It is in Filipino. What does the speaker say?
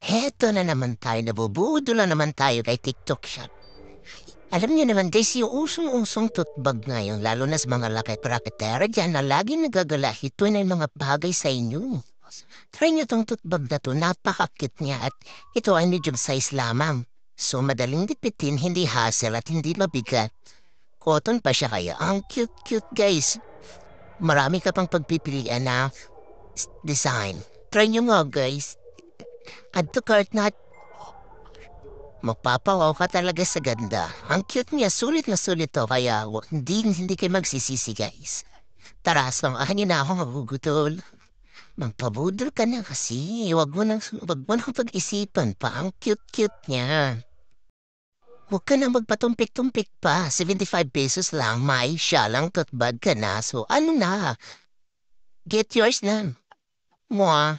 Heto na naman tayo, nabubudol na naman tayo kay TikTok Shop. Alam niyo naman guys, yung usong-usong tutbag ngayon, lalo na sa mga lakit-raketera dyan na laging nagagala, ito na yung mga bagay sa inyo. Try niyo tong tutbag na to, napaka-cute niya at ito ay medium size lamang. So madaling dipitin, hindi hassle at hindi mabigat. Cotton pa siya kaya. Ang cute-cute guys. Marami ka pang pagpipilian na design. Try niyo nga guys. Add to cart na mapapawaw ka talaga sa ganda. Ang cute niya, sulit na sulit to, kaya hindi kayo magsisisi guys. Tara, samahan niyo na ako magugutol. Magpabudol ka na kasi, wag mo nang pag-isipan pa, ang cute-cute niya. Huwag ka na magpatumpik-tumpik pa, 75 pesos lang, may siya lang tutbag ka na, so ano na, get yours na. Mwah.